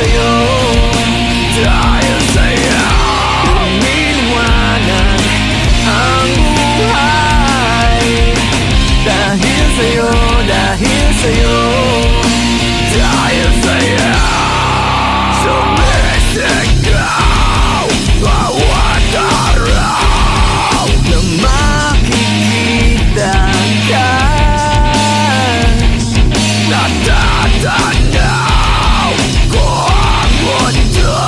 sa'yo, dahil sa'yo lumiliwanag ang buhay. Dahil sa'yo, dahil sa'yo, dahil sa'yo sumisigaw bawat araw na makikita ka. Natatanaw ko ang mundo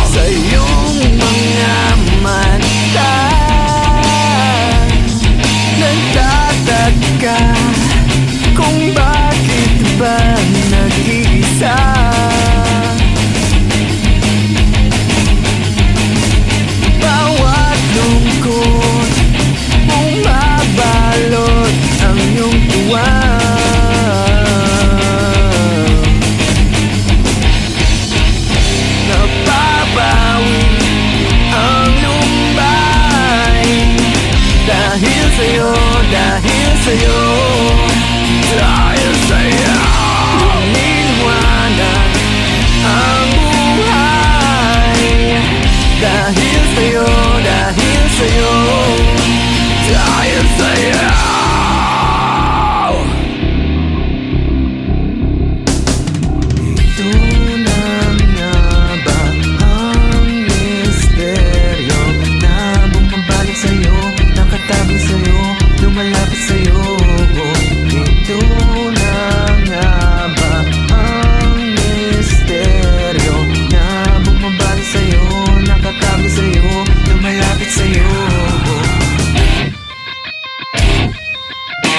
sa iyong mga mata. Nagtataka kung bakit ba nag-iisa. Bawat lungkot bumabalot ang iyong tuwa. Napapawi ang lumbay. Dahil sa'yo, dahil sa'yo, dahil sa'yo lumiliwanag ang buhay. Dahil sa'yo, dahil sa'yo, dahil sa'yo. Ito na nga ba ang misteryo na bumabalik sa'yo, nakatago sa'yo, lumalapit sa'yo? Ito na nga ba ang misteryo na bumabalik sa'yo, nakatago sa'yo, lumalapit sa'yo?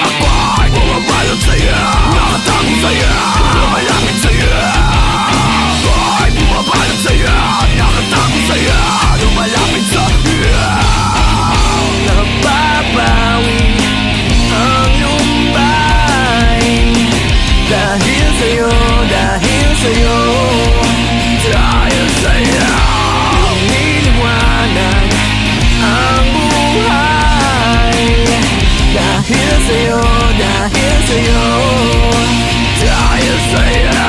Ako ay bumabalot sa'yo, nakatago sa'yo, lumalapit sa'yo. Ako ay bumabalot sa'yo, nakatago sa'yo, lumalapit sa'yo. Napapawi ang lumbay. Dahil sa'yo, dahil sa'yo, dahil sa'yo lumiliwanag ang buhay. Dahil sa'yo, dahil sa'yo, dahil sa'yo.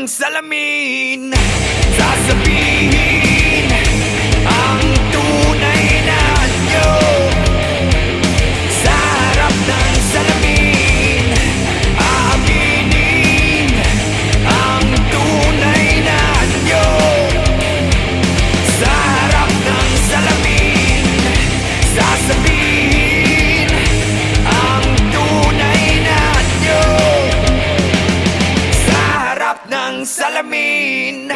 ng salamin. Sasabihin ang tunay na anyo. Sa harap ng salamin, aaminin ang tunay na anyo. Sa harap ng salamin, sasabihin ang tunay na anyo. Sa harap ng salamin.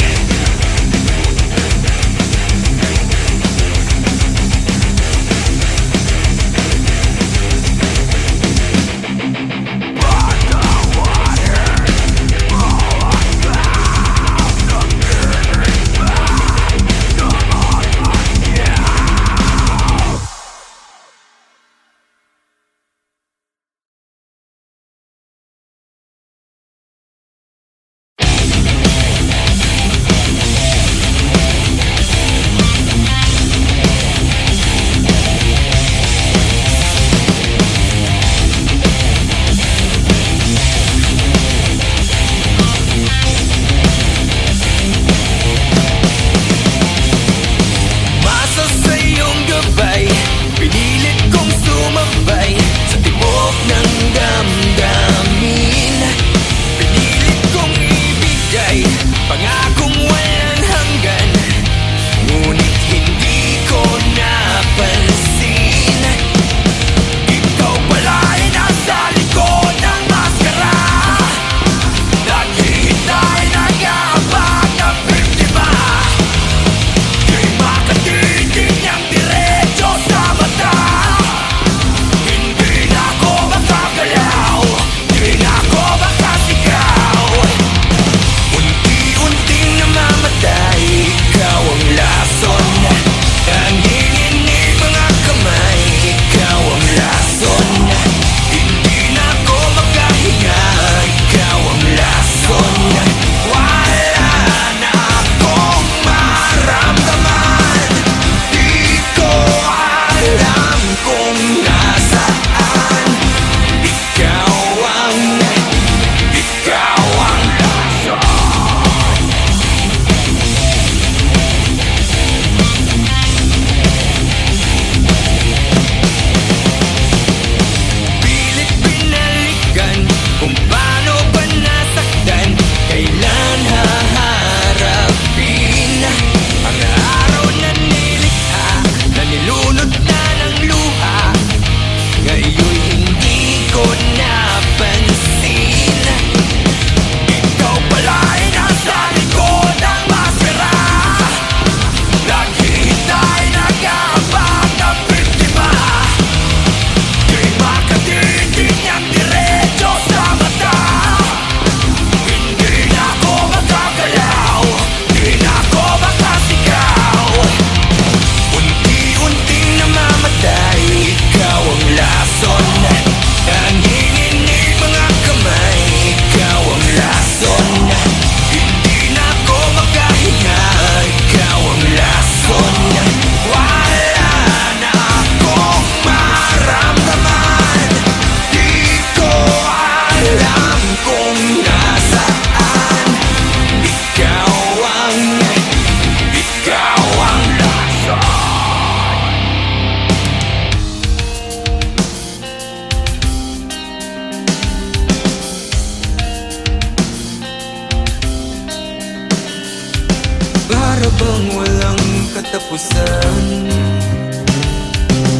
Para bang walang katapusan?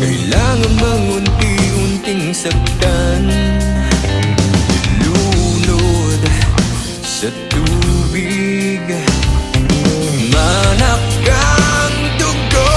Kailangan bang unti-unting saktan? Ilunod sa tubig, manakang dugo.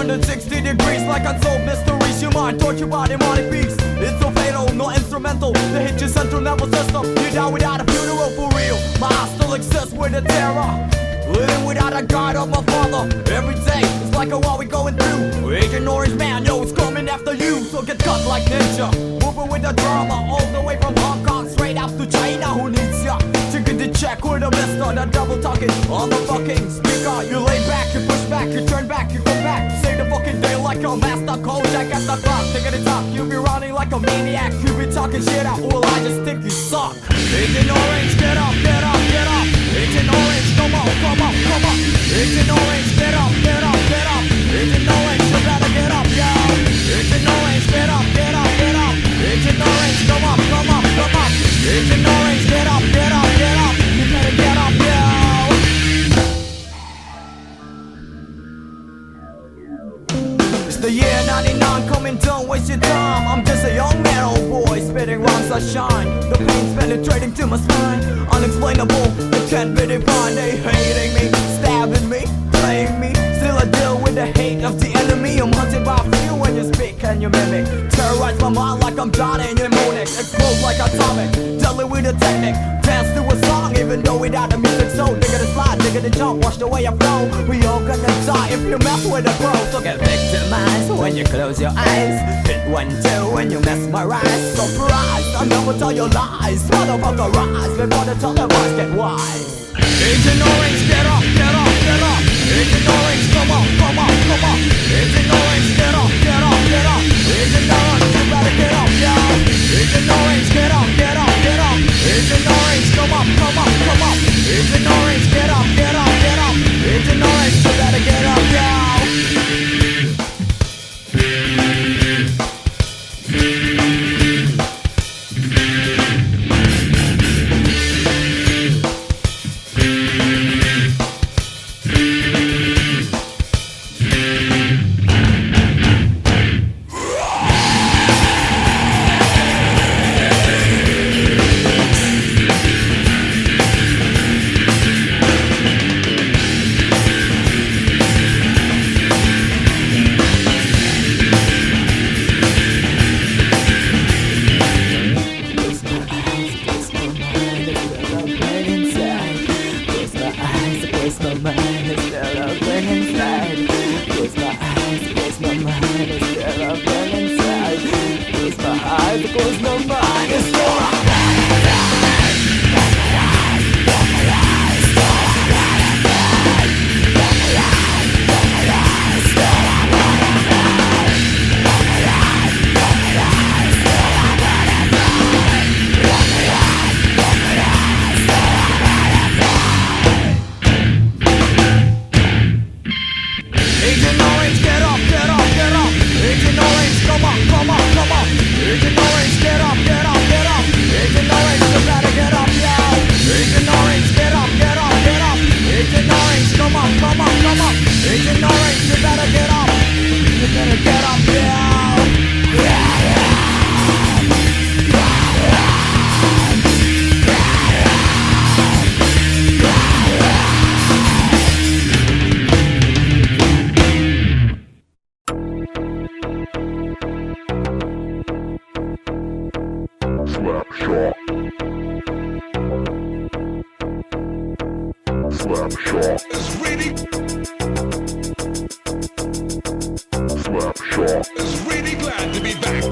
360 degrees like unsolved mysteries. Your mind tortured by demonic beats. It's so fatal, no instrumental. They hit your central nervous system. You die without a funeral for real. My heart still exists with the terror. Living without a guide of my father. Every day it's like a war we going through. Agent Orange Man, yo, it's coming after you. So get cut like ninja. Moving with the drama all the way from Hong Kong straight out to China. Who needs ya? Taking the check with a mister. The double talking on the fucking speaker. You lay back, you push back, you turn back, you go back. Say the fucking day like a master coach. I got the clock, taking the top. You be running like a maniac. You be talking shit out. Well, I just think you suck. Agent Orange, get up, get up, get up. Agent Orange, come on, come on, come on. Agent Orange, get up, get up, get up. Agent Orange, you better get up, yo. Agent Orange, get up, get up, get up. Agent Orange, come up, come up, come up. Agent Orange, get up, get up, get up. You better get up, yo. It's the year 99 coming, don't waste your time. I'm just a young man, old boy, spitting rhymes that shine. The pain's penetrating to my spine. Unexplainable, it can't be defined. They hating me, stabbing me, playing me. Still I deal with the hate of the enemy. I'm hunted by few when you speak and you mimic. Terrorize my mind like I'm Johnny and mnemonic. Explode like atomic, deadly with a technique. Dance to a song even though without the music. So nigga the slide, nigga the jump, watch the way I flow. We all gonna die if you mess with the pro. So get victimized when you close your eyes. Hit 1-2 when you mesmerize. Surprise, I'll never tell you lies. Motherfucker rise before the televised get wise. Agent Orange, get up, get up, get up. Agent Orange, come on, come on, come on. Agent Orange, get up, get up, get up. Agent Orange, you better get up, yo. Agent Orange, get up, get up, get up. Agent Orange, come up, come up, come up. Agent Orange, get up, get up, get up. Agent Orange, you better get up, yo. Slapshot is really Slapshot is really glad to be back.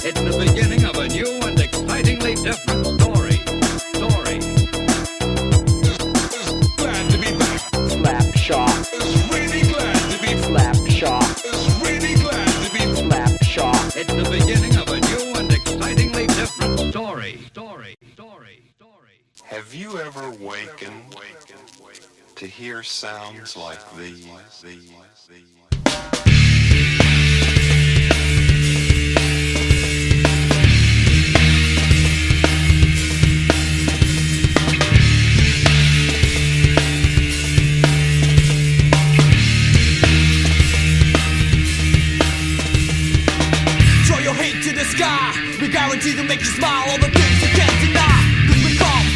It's the beginning of a new and excitingly different story. Is glad to be back. Slapshot Is really glad to be Slapshot Is really glad to be Slapshot It's the beginning of a new and excitingly different story. Have you ever wakened to hear sounds like these? Throw your hate to the sky. We guarantee to make you smile, all the things you can't deny. Cause we come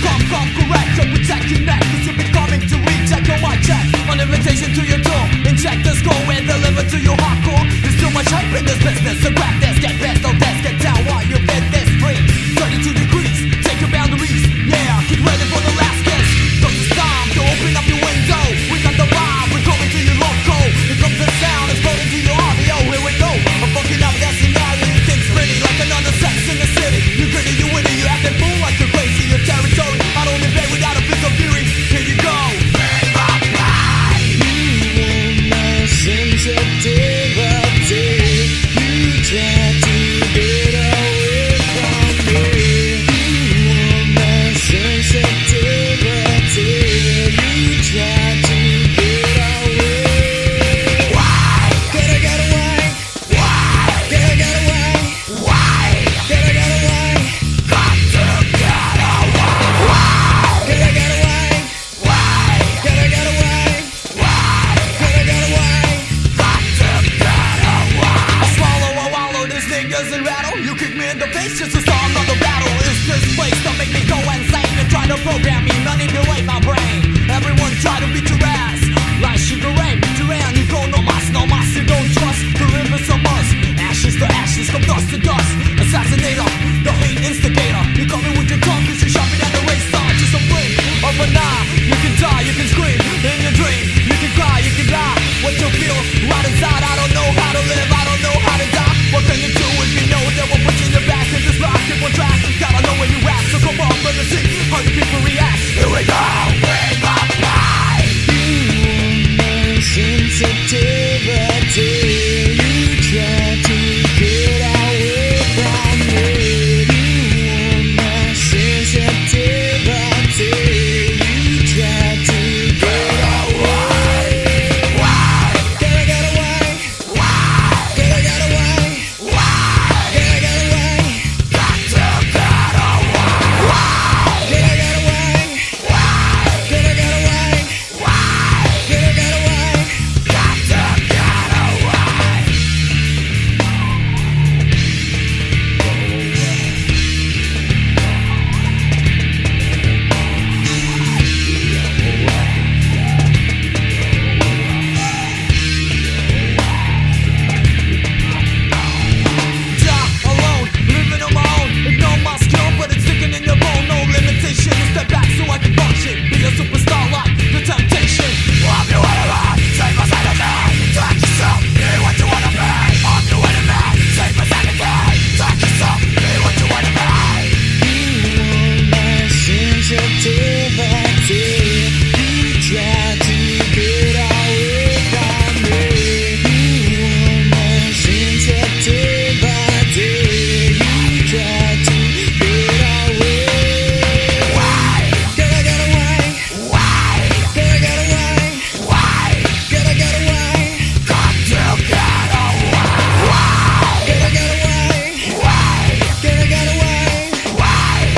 correct to protect your neck. Cause you'll be coming to recheck your mic check. On invitation to your door, inject the score and deliver to your hardcore. There's too much hype in this business, so grab this, get best, don't test, get down while you get this free. 32 degrees, take your boundaries. Yeah, get ready for the last kiss. Cause it's time to open up your window. We got the vibe, we're coming to your loco. Here comes the sound, exploding to your audio. Here we go, I'm fucking up that scenario. You think pretty like another sex in the city. You gritty, you witty, you acting fool like you're crazy. Your territory, I don't invade without a bit of fury. Here you go. Doesn't rattle, you kick me in the face just to start another battle. Is this place to make me go insane and try to program me, manipulate my brain? Everyone try to beat your ass like Sugar Ray, beat your ass. You go no mas, you don't trust. The rivers of us, ashes to ashes, from dust to dust. Assassinator, the hate instigator. You coming with your tongue cause you're sharper than the race star. Just a blink of an eye, you can die, you can scream in your dream. You can cry, you can lie, what you feel right inside. I don't know how to live, I don't know how to die. What can you do if you know that we're pushing your back in this rock? Keep on track, you gotta know where you at. So come on, let me see how you people react. Here we go, bring my pride. Sensitivity, you try to get away from me. You want my sensitivity, you try to get away. Can I get away? Can I get away? Can I get away? Got to get away. Can I get away? Can I get away?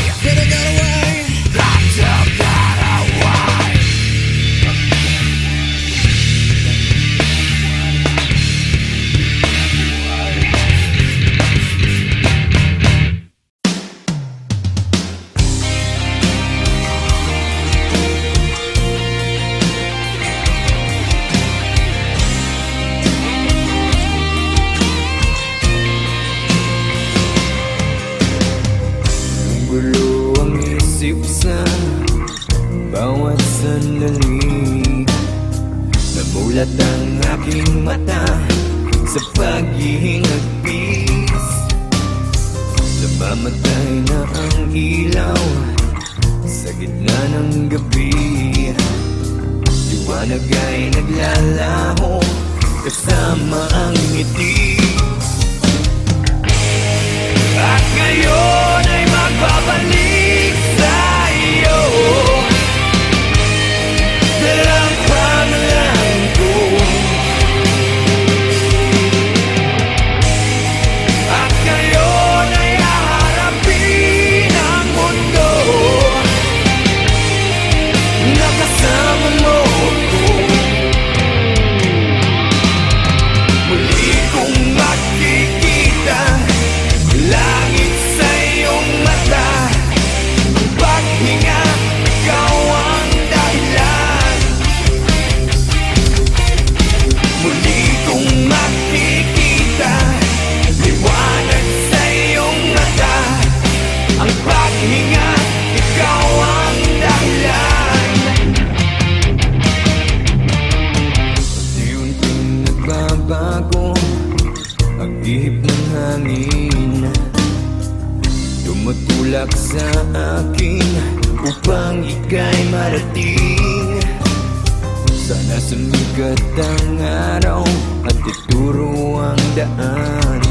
Can I get away? Gulo ang isip sa bawat sandali. Namulat ang aking mata sa paghihingagpis. Namamatay na ang ilaw sa gitna ng gabi. Liwanag ay naglalaho kasama ang ngiti. At ngayon ay magbabalik sa iyo. Dalang pangalan ko. At ngayon ay haharapin ang mundo. Nakasama mo ko. Muli kong Pag-ihip ng hangin tumutulak sa akin upang ika'y marating. Sana sumikat ang araw at ituro ang daan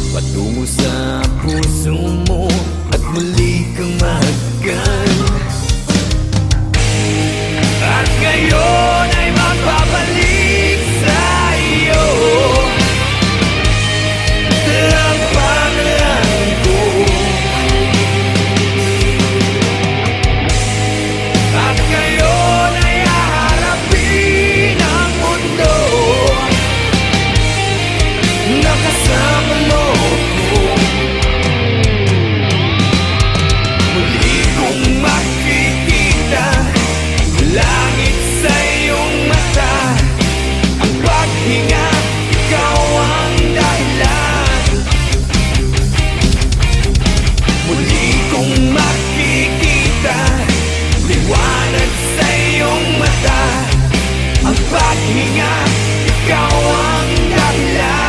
patungo sa puso mo at muli kang mahagkan. At ngayon ay magbabalik sa iyo ang pangalan ko. At ngayon ay haharapin ang mundo na kasama mo ko. Muli kong makikita langit sa iyong mata. Ang paghinga, ikaw ang dahilan. Muli kong makikita liwanag sa iyong mata. Ang paghinga, ikaw ang dahilan.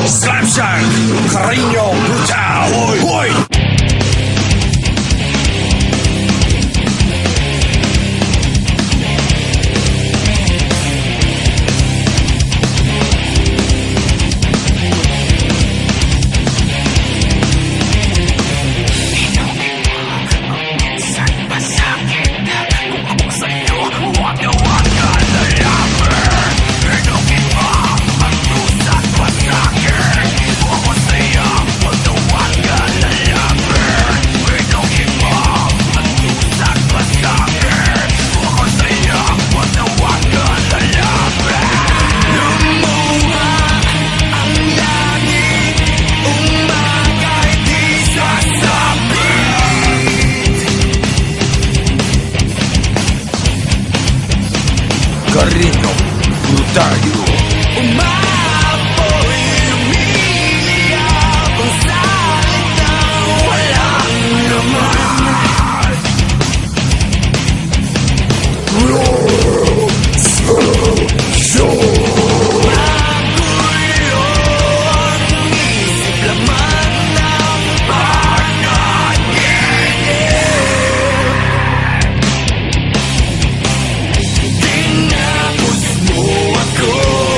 Slapshot, cariño brutal. Hoy, hoy. Cariño brutal. Umapoy, lumiliyap ang salitang walang laman. Magulo ang isip, laman ng panaginip. Tinapos mo ako.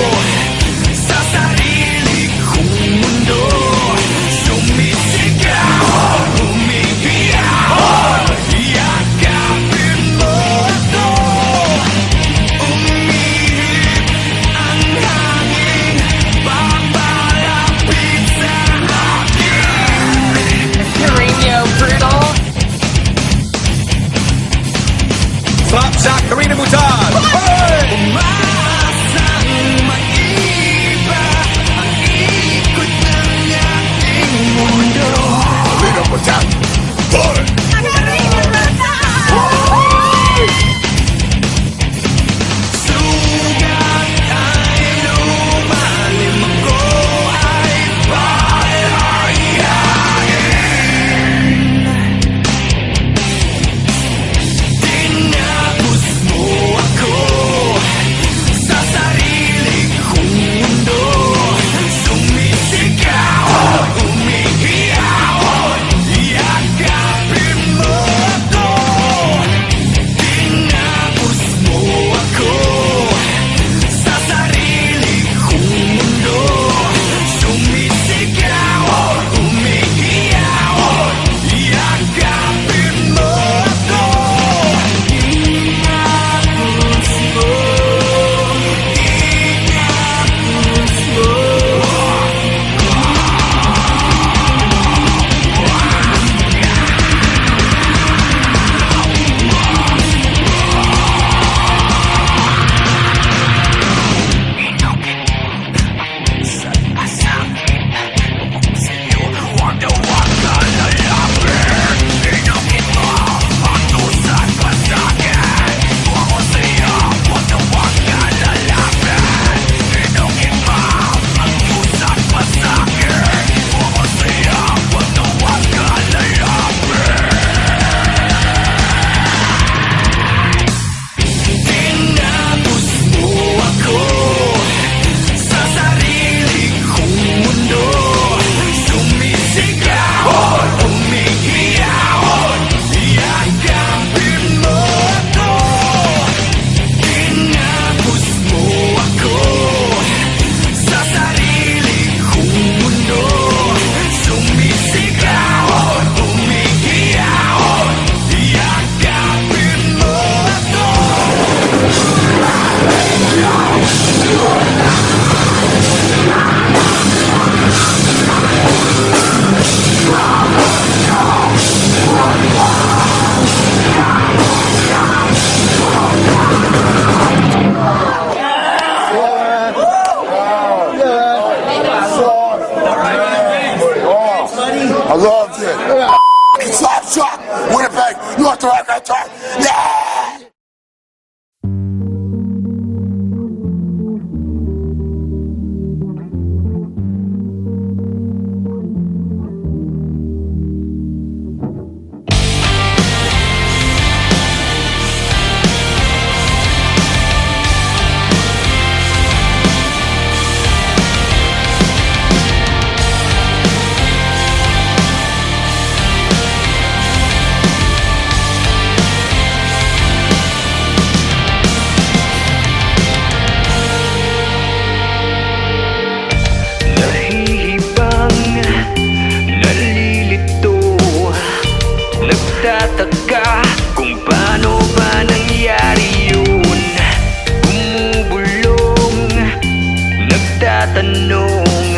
tinatanong,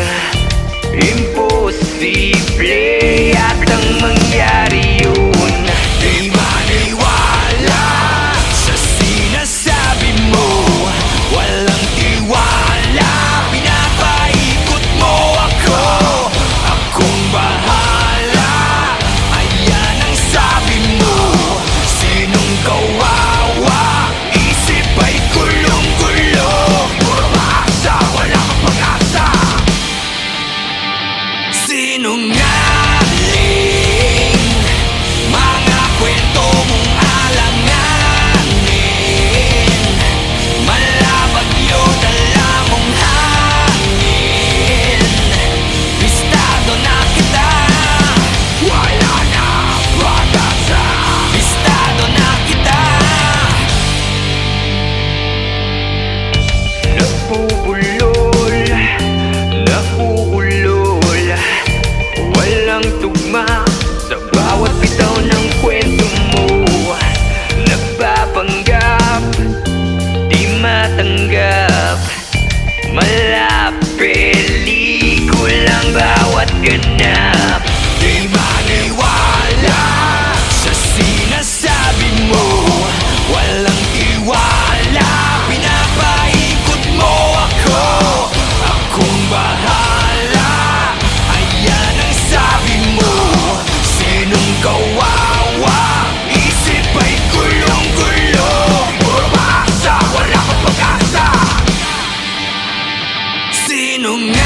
imposible yatang mangyari yun. Di maniwala sa sinasabi mo, walang tiwala, pinapaikot mo ako. Akong bahala, ayan ang sabi mo. Sinong kawawa, isip ay gulong-gulo. Puro maasa, wala kang pag-asa. Sinungaling, mga kwento mong alanganin. Malabagyo, dala mong hangin. Bistado na kita, wala na pag-asa. Bistado na kita. Napupulol, nauulol, walang tugma sa bawat bitaw ng kwento mo. Nagpapanggap, di matanggap, malapelikulang bawat ganap. Di maniwala sa sinasabi mo, walang tiwala, pinapaikot mo ako. Akong bahala, ayan ang sabi mo. Sinong kawawa, isip ay gulong-gulo. Puro maasa, wala kang pag-asa. Sinungaling,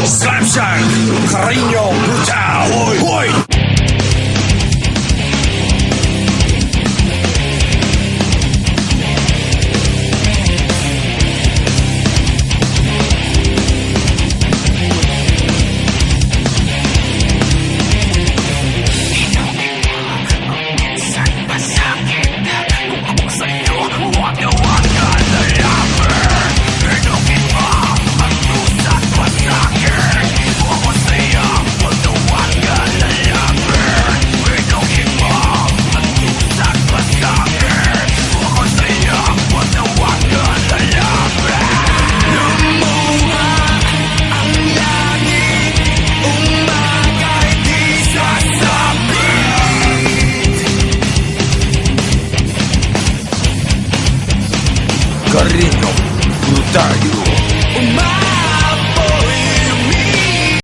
Slapshot, Carino Brutal.